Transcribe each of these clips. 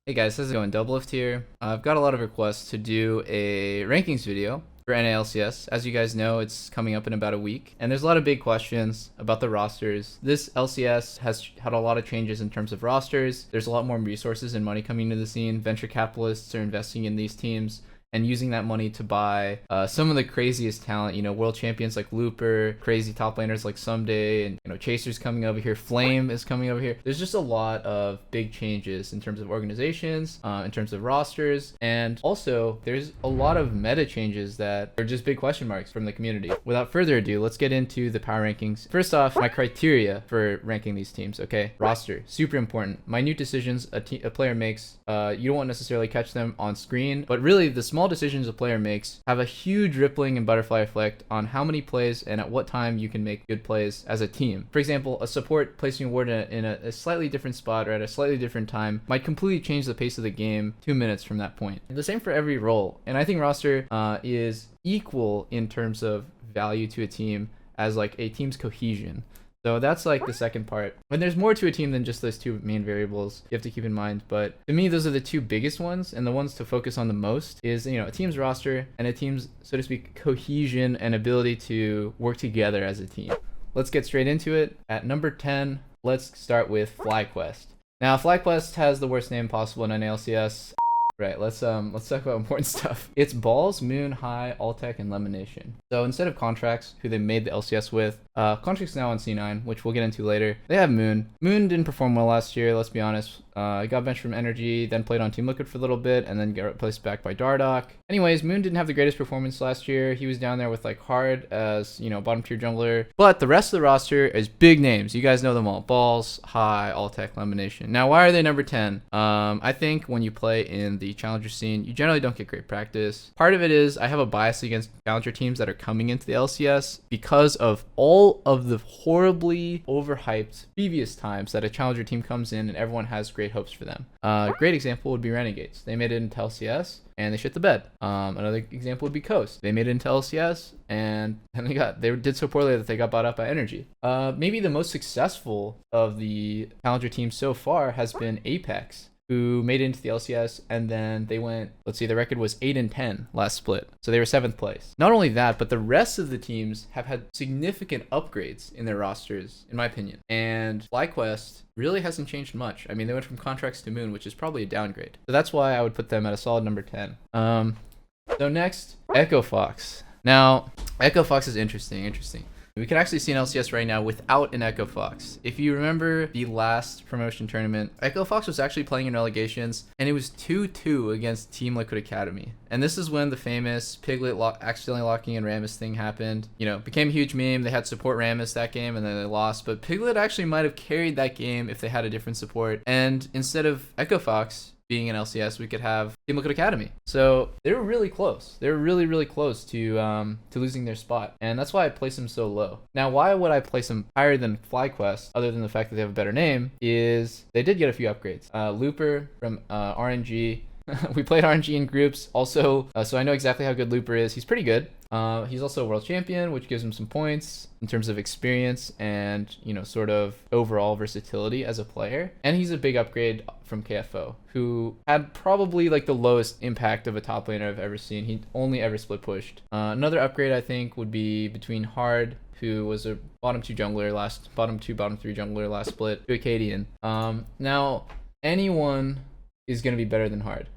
Hey guys, how's it going? Doublelift here. I've got a lot of requests to do a rankings video for NA LCS. As you guys know, it's coming up in about a week, and there's a lot of big questions about the rosters. This LCS has had a lot of changes in terms of rosters. There's a lot more resources and money coming into the scene. Venture capitalists are investing in these teams and using that money to buy some of the craziest talent, world champions like Looper, crazy top laners like Someday, and Chaser's coming over here, Flame is coming over here. There's just a lot of big changes in terms of organizations, in terms of rosters, and also there's a lot of meta changes that are just big question marks from the community. Without further ado, let's get into the power rankings. First off, my criteria for ranking these teams, okay? Roster, super important. Minute decisions a player makes, you don't want to necessarily catch them on screen, but really the small decisions a player makes have a huge rippling and butterfly effect on how many plays and at what time you can make good plays as a team. For example, a support placing a ward in a slightly different spot or at a slightly different time might completely change the pace of the game 2 minutes from that point. The same for every role, and I think roster is equal in terms of value to a team as like a team's cohesion. So that's like the second part. When there's more to a team than just those two main variables, you have to keep in mind. But to me, those are the two biggest ones, and the ones to focus on the most is, a team's roster and a team's, so to speak, cohesion and ability to work together as a team. Let's get straight into it. At number 10, let's start with FlyQuest. Now, FlyQuest has the worst name possible in NALCS. Right, let's talk about important stuff. It's Balls, Moon, High, Alltech, and Lemonation. So instead of Contracts, who they made the LCS with, Contracts now on C9, which we'll get into later. They have Moon. Moon didn't perform well last year, let's be honest. Got benched from Energy, then played on Team Liquid for a little bit, and then got replaced back by Dardoch. Anyways, Moon didn't have the greatest performance last year. He was down there with like Hard as, bottom tier jungler. But the rest of the roster is big names. You guys know them all. Balls, High, Alltech, Lemonation. Now, why are they number 10? I think when you play in the challenger scene, you generally don't get great practice. Part of it is I have a bias against challenger teams that are coming into the LCS because of all of the horribly overhyped previous times that a challenger team comes in and everyone has great hopes for them. Great example would be Renegades. They made it into LCS and they shit the bed. Another example would be Coast. They made it into LCS and they did so poorly that they got bought up by Energy. Maybe the most successful of the challenger teams so far has been Apex, who made it into the LCS, and then they went, let's see, the record was 8-10 last split. So they were 7th place. Not only that, but the rest of the teams have had significant upgrades in their rosters, in my opinion. And FlyQuest really hasn't changed much. I mean, they went from Contracts to Moon, which is probably a downgrade. So that's why I would put them at a solid number 10. So next, Echo Fox. Now, Echo Fox is interesting. We can actually see an LCS right now without an Echo Fox. If you remember the last promotion tournament, Echo Fox was actually playing in relegations, and it was 2-2 against Team Liquid Academy. And this is when the famous Piglet accidentally locking in Rammus thing happened. Became a huge meme. They had support Rammus that game, and then they lost. But Piglet actually might have carried that game if they had a different support. And instead of Echo Fox being an LCS, we could have Team Liquid Academy. So they were really close. They were really close to losing their spot, and that's why I place them so low. Now, why would I place them higher than FlyQuest, other than the fact that they have a better name, is they did get a few upgrades. Looper from RNG. We played RNG in groups also, so I know exactly how good Looper is. He's pretty good. He's also a world champion, which gives him some points in terms of experience and, sort of overall versatility as a player. And he's a big upgrade from KFO, who had probably like the lowest impact of a top laner I've ever seen. He only ever split pushed. Another upgrade I think would be between Hard, who was a bottom 2 jungler bottom 3 jungler last split, to Acadian. Now, anyone is going to be better than Hard.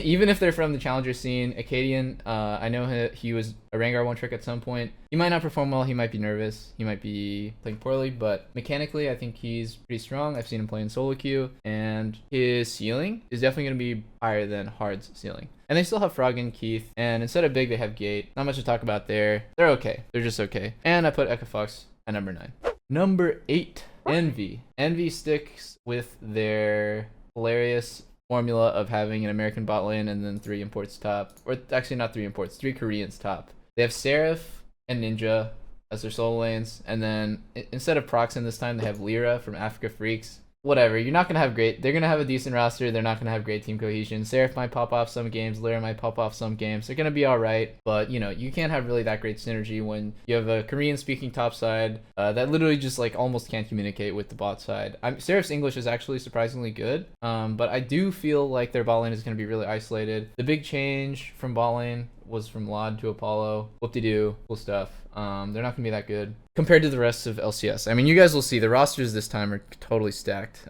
Even if they're from the challenger scene. Acadian, I know he was a Rengar one trick at some point. He might not perform well, he might be nervous, he might be playing poorly, but mechanically I think he's pretty strong. I've seen him play in solo queue, and his ceiling is definitely going to be higher than Hard's ceiling. And they still have Froggen, Keith, and instead of big they have Gate. Not much to talk about there. They're okay, they're just okay. And I put Echo Fox at number 9. Number 8, Envy. Envy sticks with their hilarious formula of having an American bot lane and then 3 imports top, or actually not 3 imports, 3 Koreans top. They have Seraph and Ninja as their solo lanes, and then instead of Proxen this time they have Lyra from Africa Freaks whatever. You're not gonna have great. They're gonna have a decent roster. They're not gonna have great team cohesion. Seraph might pop off some games. Lyra might pop off some games. They're gonna be all right, but you know you can't have really that great synergy when you have a Korean-speaking top side that literally just like almost can't communicate with the bot side. Seraph's English is actually surprisingly good, but I do feel like their bot lane is gonna be really isolated. The big change from bot lane was from Lod to Apollo. Whoop-de-doo, cool stuff. They're not gonna be that good compared to the rest of LCS. I mean, you guys will see the rosters this time are totally stacked.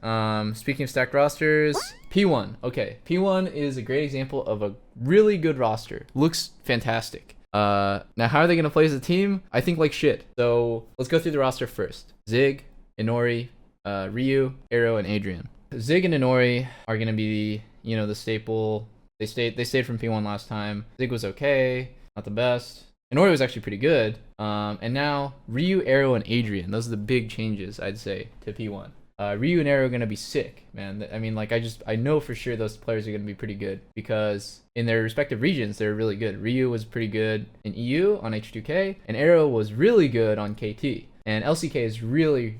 Speaking of stacked rosters, P1. Okay, P1 is a great example of a really good roster. Looks fantastic. Now how are they gonna play as a team? I think like shit. So let's go through the roster first. Zig, Inori, Ryu, Arrow, and Adrian. Zig and Inori are gonna be, you know, the staple. They stayed from P1 last time. Zig was okay, not the best. Inori was actually pretty good. And now Ryu, Arrow, and Adrian. Those are the big changes, I'd say, to P1. Ryu and Arrow are gonna be sick, man. I mean, like I know for sure those players are gonna be pretty good because in their respective regions they're really good. Ryu was pretty good in EU on H2K, and Arrow was really good on KT. And LCK is really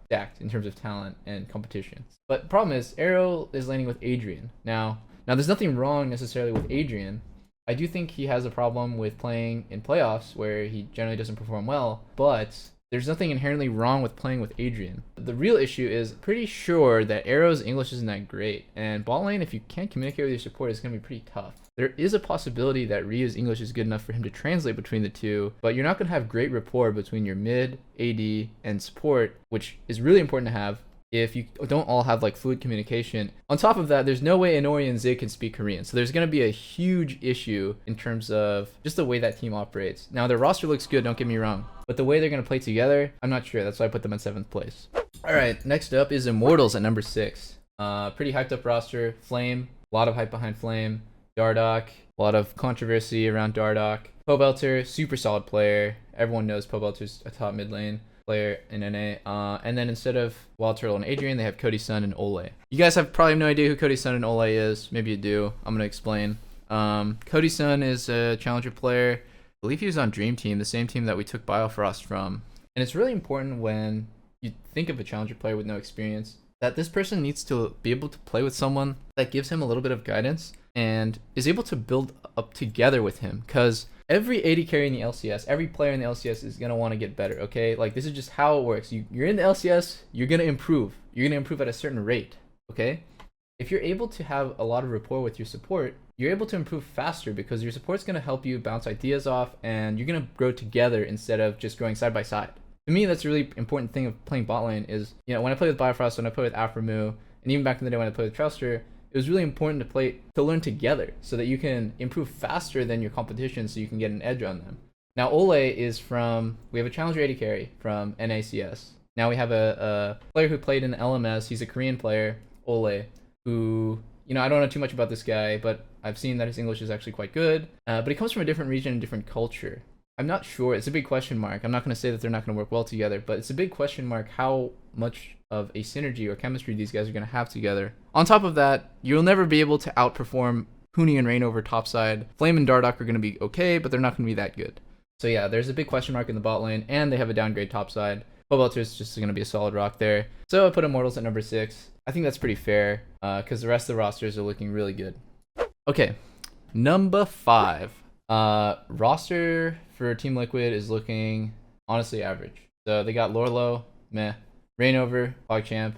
stacked in terms of talent and competition. But the problem is Arrow is laning with Adrian. Now there's nothing wrong necessarily with Adrian. I do think he has a problem with playing in playoffs where he generally doesn't perform well, but there's nothing inherently wrong with playing with Adrian. The real issue is pretty sure that Arrow's English isn't that great, and bot lane, if you can't communicate with your support, it's going to be pretty tough. There is a possibility that Ryu's English is good enough for him to translate between the two, but you're not going to have great rapport between your mid, AD, and support, which is really important to have if you don't all have like fluid communication. On top of that, there's no way Inori and Zig can speak Korean, so there's going to be a huge issue in terms of just the way that team operates. Now their roster looks good, don't get me wrong, but the way they're going to play together, I'm not sure. That's why I put them in 7th place. All right, next up is Immortals at number 6. Pretty hyped up roster. Flame, a lot of hype behind Flame. Dardoch, a lot of controversy around Dardoch. Pobelter, super solid player. Everyone knows Pobelter's a top mid lane player in NA. And then instead of Wild Turtle and Adrian, they have Cody Sun and Ole. You guys have probably no idea who Cody Sun and Ole is. Maybe you do. I'm going to explain. Cody Sun is a challenger player. I believe he was on Dream Team, the same team that we took Biofrost from. And it's really important when you think of a challenger player with no experience that this person needs to be able to play with someone that gives him a little bit of guidance and is able to build up together with him, because every AD carry in the LCS, every player in the LCS is going to want to get better, okay? Like, this is just how it works. You're in the LCS, you're going to improve. You're going to improve at a certain rate, okay? If you're able to have a lot of rapport with your support, you're able to improve faster because your support's going to help you bounce ideas off and you're going to grow together instead of just growing side by side. To me, that's a really important thing of playing bot lane is, you know, when I play with Biofrost, when I play with Aframu, and even back in the day when I played with Trouster, it was really important to learn together so that you can improve faster than your competition so you can get an edge on them. Now, Ole is we have a challenger AD carry from NACS. Now we have a player who played in the LMS. He's a Korean player, Ole, who, you know, I don't know too much about this guy, but I've seen that his English is actually quite good. But he comes from a different region and different culture. I'm not sure. It's a big question mark. I'm not going to say that they're not going to work well together, but it's a big question mark how much of a synergy or chemistry these guys are going to have together. On top of that, you'll never be able to outperform Huni and Reignover topside. Flame and Dardoch are going to be okay, but they're not going to be that good. So yeah, there's a big question mark in the bot lane, and they have a downgrade topside. Pobelter is just going to be a solid rock there. So I put Immortals at number 6. I think that's pretty fair, because the rest of the rosters are looking really good. Okay, number 5. Roster for Team Liquid is looking honestly average. So they got Lorlo, meh. Reignover, PogChamp.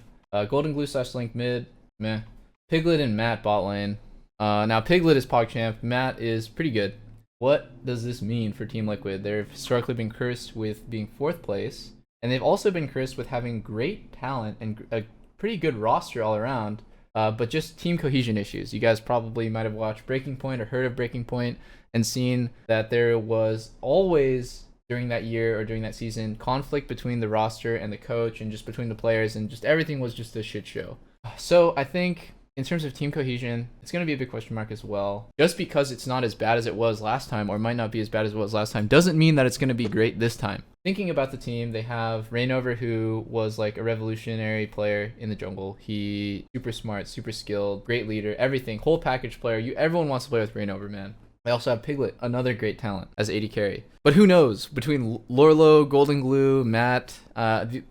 Golden Glue / Link mid, meh. Piglet and Matt bot lane. Now Piglet is PogChamp, Matt is pretty good. What does this mean for Team Liquid? They've historically been cursed with being 4th place, and they've also been cursed with having great talent and a pretty good roster all around, but just team cohesion issues. You guys probably might have watched Breaking Point or heard of Breaking Point and seen that there was always, during that year or during that season, conflict between the roster and the coach and just between the players, and just everything was just a shit show. So I think in terms of team cohesion, it's going to be a big question mark as well. Just because it's not as bad as it was last time, or might not be as bad as it was last time, doesn't mean that it's going to be great this time. Thinking about the team, they have Reignover, who was like a revolutionary player in the jungle. He super smart, super skilled, great leader, everything, whole package player. Everyone wants to play with Reignover, man. They also have Piglet, another great talent, as AD carry. But who knows? Between Lorlo, Golden Glue, Matt,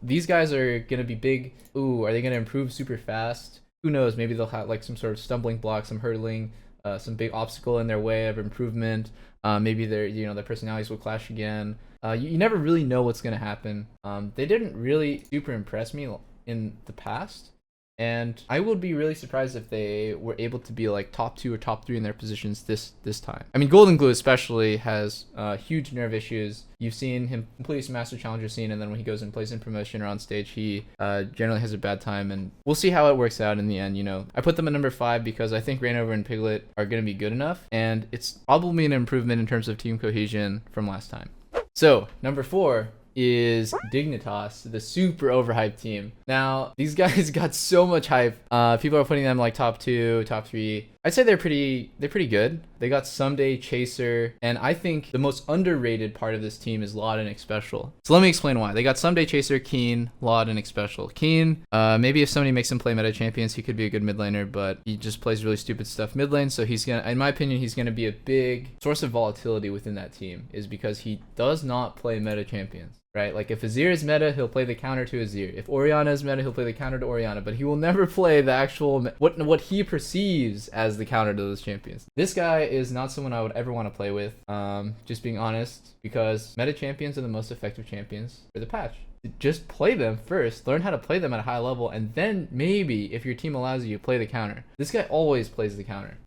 these guys are going to be big. Ooh, are they going to improve super fast? Who knows? Maybe they'll have like some sort of stumbling block, some hurdling, some big obstacle in their way of improvement. Maybe their personalities will clash again. You never really know what's going to happen. They didn't really super impress me in the past. And I would be really surprised if they were able to be like top 2 or top 3 in their positions this time. I mean, Golden Glue especially has huge nerve issues. You've seen him complete some Master Challenger scene, and then when he goes and plays in promotion or on stage, he generally has a bad time. And we'll see how it works out in the end. I put them at number 5 because I think Rainover and Piglet are going to be good enough, and it's probably an improvement in terms of team cohesion from last time. So number 4 is Dignitas, the super overhyped team. Now, these guys got so much hype. People are putting them like top 2, top 3. I'd say they're pretty good. They got Someday, Chaser, and I think the most underrated part of this team is Laud and Xpecial. So let me explain why. They got Someday, Chaser, Keen, Laud, and Xpecial. Keen, maybe if somebody makes him play meta champions, he could be a good mid laner, but he just plays really stupid stuff mid lane, so he's gonna, in my opinion, he's gonna be a big source of volatility within that team, is because he does not play meta champions. Right, like if Azir is meta, he'll play the counter to Azir. If Orianna is meta, he'll play the counter to Orianna, but he will never play the actual what he perceives as the counter to those champions. This guy is not someone I would ever want to play with, just being honest, because meta champions are the most effective champions for the patch. Just play them first, learn how to play them at a high level, and then maybe, if your team allows you, play the counter. This guy always plays the counter.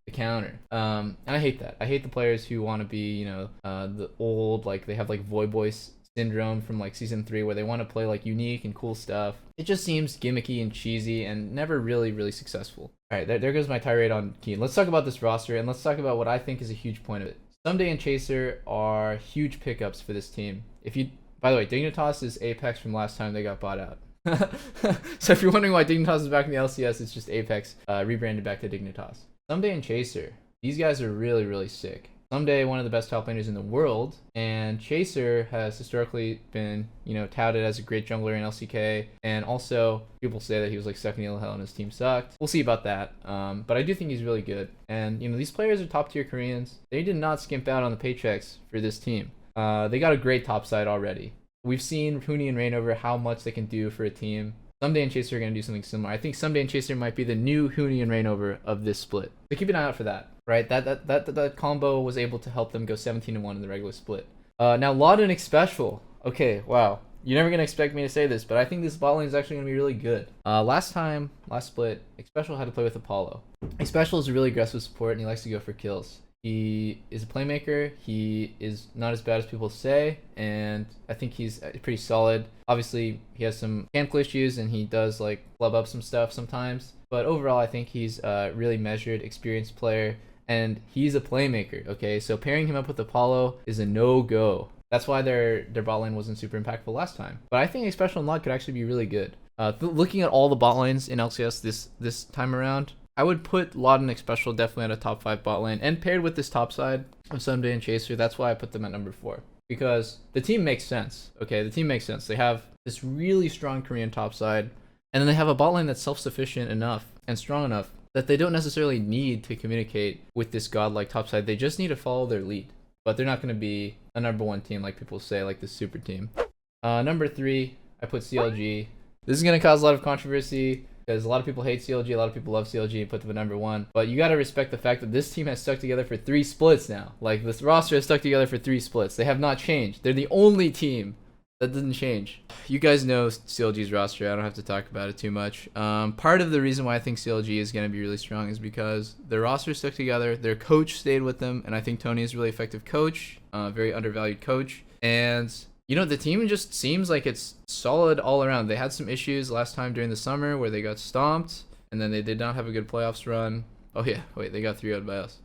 And I hate that. I hate the players who want to be, the old, like they have like Void Boys syndrome from like season 3 where they want to play like unique and cool stuff. It just seems gimmicky and cheesy and never really successful. All right, there goes my tirade on Keen. Let's talk about this roster, and let's talk about what I think is a huge point of it. Someday and Chaser are huge pickups for this team. By the way, Dignitas is Apex from last time they got bought out. So if you're wondering why Dignitas is back in the LCS, it's just Apex rebranded back to Dignitas. Someday and Chaser, these guys are really sick. Someday, one of the best top laners in the world, and Chaser has historically been, touted as a great jungler in LCK, and also people say that he was like stuck in the hell and his team sucked. We'll see about that, but I do think he's really good. And these players are top tier Koreans. They did not skimp out on the paychecks for this team. They got a great top side already. We've seen Huni and Rainover how much they can do for a team. Someday and Chaser are going to do something similar. I think Someday and Chaser might be the new Huni and Rainover of this split. So keep an eye out for that. Right, that combo was able to help them go 17-1 in the regular split. Now Laud and Xpecial. Okay, wow. You're never gonna expect me to say this, but I think this bot lane is actually gonna be really good. Last split, Xpecial had to play with Apollo. Xpecial is a really aggressive support, and he likes to go for kills. He is a playmaker. He is not as bad as people say, and I think he's pretty solid. Obviously, he has some mechanical issues, and he does like flub up some stuff sometimes. But overall, I think he's a really measured, experienced player. And he's a playmaker, okay? So pairing him up with Apollo is a no-go. That's why their bot lane wasn't super impactful last time. But I think Xpecial and Laud could actually be really good. Looking at all the bot lanes in LCS this time around, I would put Laud and Xpecial definitely at a top 5 bot lane. And paired with this top side of Someday and Chaser, that's why I put them at number 4. Because the team makes sense, okay? The team makes sense. They have this really strong Korean top side, and then they have a bot lane that's self-sufficient enough and strong enough that they don't necessarily need to communicate with this godlike topside. They just need to follow their lead. But they're not going to be a number 1 team like people say, like the super team. Number 3, I put CLG. This is going to cause a lot of controversy because a lot of people hate CLG, a lot of people love CLG and put them at number 1. But you got to respect the fact that this team has stuck together for 3 splits now. Like, this roster has stuck together for 3 splits. They have not changed. They're the only team that didn't change. You guys know CLG's roster. I don't have to talk about it too much. Part of the reason why I think CLG is going to be really strong is because their roster stuck together. Their coach stayed with them, and I think Tony is a really effective coach, very undervalued coach. And the team just seems like it's solid all around. They had some issues last time during the summer where they got stomped, and then they did not have a good playoffs run. Oh yeah, wait, they got 3-0'd by us.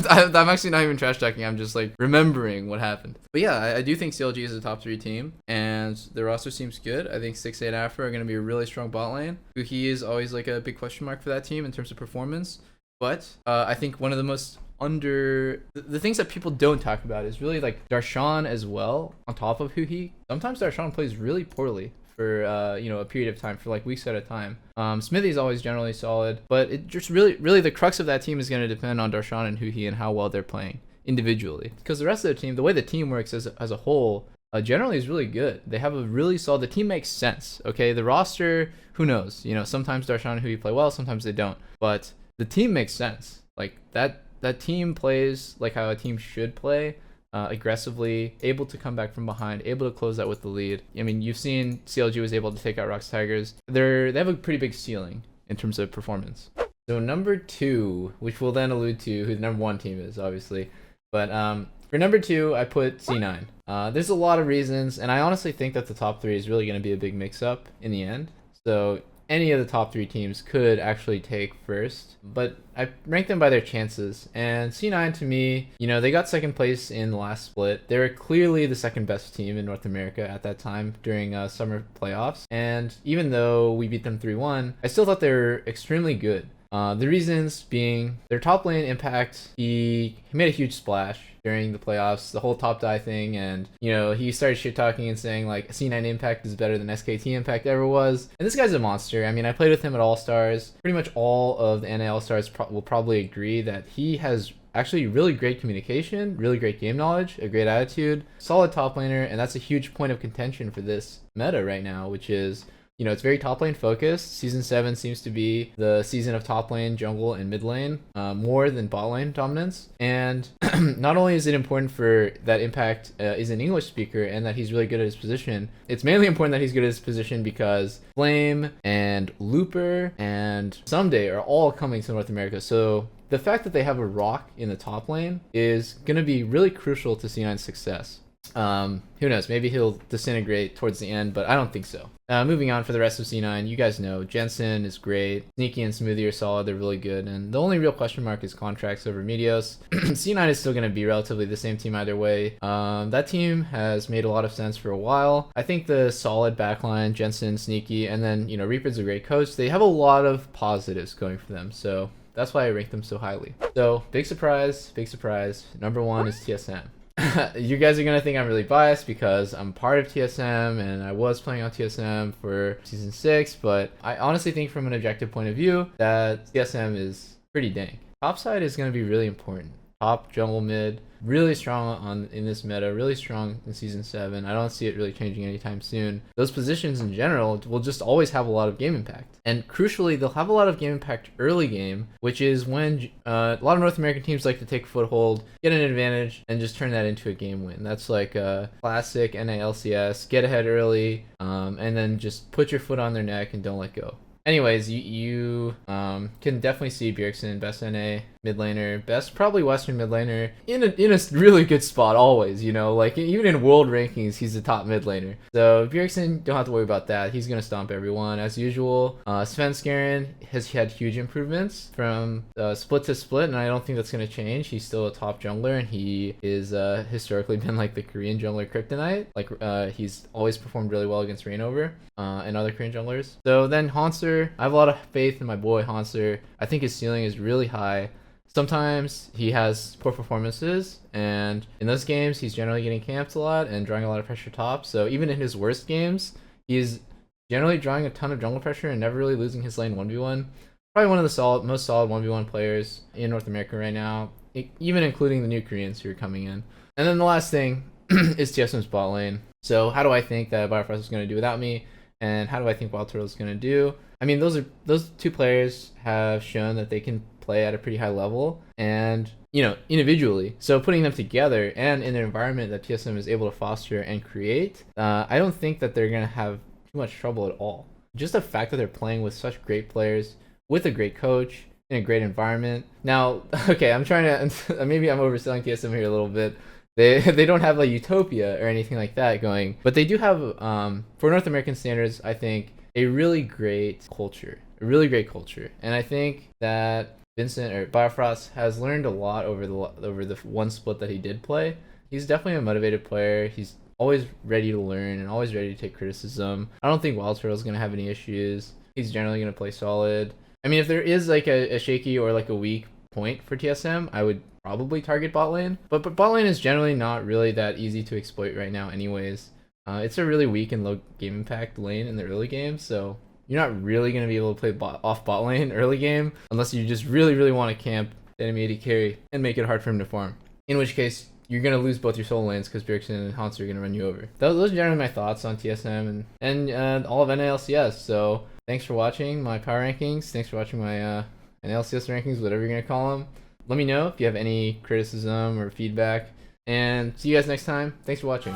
I'm actually not even trash talking. I'm just like remembering what happened. But yeah, I do think CLG is a top 3 team, and their roster seems good. I think 6-8 Afro are going to be a really strong bot lane. He is always like a big question mark for that team in terms of performance. But I think one of the most the things that people don't talk about is really like Darshan as well on top of Huhi. Sometimes Darshan plays really poorly for a period of time, for like weeks at a time. Smithy's always generally solid, but it just really the crux of that team is going to depend on Darshan and Huhi and how well they're playing individually, because the rest of the team, the way the team works as a whole, generally is really good. They have a really solid. The team makes sense. Okay, the roster, who knows? You know, sometimes Darshan and Hui play well, sometimes they don't. But the team makes sense. Like that team plays like how a team should play. Aggressively, able to come back from behind, able to close out with the lead. I mean, you've seen CLG was able to take out Rox Tigers. They have a pretty big ceiling in terms of performance. So number 2, which will then allude to who the number 1 team is, obviously. But for number 2, I put C9. There's a lot of reasons, and I honestly think that the top 3 is really going to be a big mix-up in the end. So any of the top 3 teams could actually take first, but I rank them by their chances. And C9, to me, you know, they got second place in the last split. They were clearly the second best team in North America at that time during summer playoffs. And even though we beat them 3-1, I still thought they were extremely good. The reasons being their top lane Impact, he made a huge splash during the playoffs, the whole top die thing, and you know, he started shit talking and saying like C9 Impact is better than SKT Impact ever was. And this guy's a monster. I mean, I played with him at All Stars. Pretty much all of the NA All Stars will probably agree that he has actually really great communication, really great game knowledge, a great attitude, solid top laner, and that's a huge point of contention for this meta right now, which is, you know, it's very top lane focused. Season 7 seems to be the season of top lane, jungle, and mid lane, more than bot lane dominance. And not only is it important for that Impact is an English speaker and that he's really good at his position, it's mainly important that he's good at his position because Flame and Looper and Someday are all coming to North America. So the fact that they have a rock in the top lane is going to be really crucial to C9's success. Who knows, maybe he'll disintegrate towards the end, but I don't think so. Moving on for the rest of C9, you guys know Jensen is great, Sneaky and Smoothie are solid, they're really good, and the only real question mark is contracts over Meteos. C9 is still going to be relatively the same team either way. That team has made a lot of sense for a while. I think the solid backline, Jensen, Sneaky, and then, you know, Reaper's a great coach. They have a lot of positives going for them, so that's why I rank them so highly. So, big surprise, number 1 is TSM. You guys are gonna think I'm really biased because I'm part of TSM and I was playing on TSM for season 6, but I honestly think from an objective point of view that TSM is pretty dang. Topside is gonna be really important. Top, jungle, mid, really strong in this meta, really strong in season 7. I don't see it really changing anytime soon. Those positions in general will just always have a lot of game impact. And crucially, they'll have a lot of game impact early game, which is when a lot of North American teams like to take a foothold, get an advantage, and just turn that into a game win. That's like a classic NA LCS, get ahead early, and then just put your foot on their neck and don't let go. Anyways, you can definitely see Bjergsen, best NA mid laner, best probably Western mid laner, in a really good spot always, you know, like even in world rankings, he's the top mid laner. So Bjergsen, don't have to worry about that. He's gonna stomp everyone as usual. Svenskeren has had huge improvements from split to split, and I don't think that's gonna change. He's still a top jungler, and he is historically been like the Korean jungler kryptonite. Like he's always performed really well against Reignover and other Korean junglers. So then Hanser, I have a lot of faith in my boy Hanser. I think his ceiling is really high. Sometimes he has poor performances, and in those games he's generally getting camped a lot and drawing a lot of pressure top. So even in his worst games, he's generally drawing a ton of jungle pressure and never really losing his lane 1v1. Probably one of the most solid 1v1 players in North America right now, even including the new Koreans who are coming in. And then the last thing is TSM's bot lane. So how do I think that Biofrost is going to do without me? And how do I think Wild Turtle is going to do? I mean, those two players have shown that they can play at a pretty high level, and you know, individually. So putting them together and in an environment that TSM is able to foster and create, I don't think that they're going to have too much trouble at all. Just the fact that they're playing with such great players, with a great coach, in a great environment. Now, okay, I'm trying to, maybe I'm overselling TSM here a little bit. They don't have like Utopia or anything like that going, but they do have, for North American standards, I think, a really great culture. And I think that Vincent or Biofrost has learned a lot over the one split that he did play. He's definitely a motivated player. He's always ready to learn and always ready to take criticism. I don't think Wild Turtle is going to have any issues. He's generally going to play solid. I mean, if there is like a shaky or like a weak point for TSM, I would probably target bot lane. But bot lane is generally not really that easy to exploit right now anyways. It's a really weak and low game impact lane in the early game, so you're not really going to be able to play off bot lane early game unless you just really want to camp enemy AD carry and make it hard for him to farm. in which case you're gonna lose both your solo lanes because Bjergsen and Hanser are gonna run you over. Those are generally my thoughts on TSM and all of NA LCS. So thanks for watching my power rankings. Thanks for watching my NA LCS rankings, whatever you're gonna call them. Let me know if you have any criticism or feedback, and see you guys next time. Thanks for watching.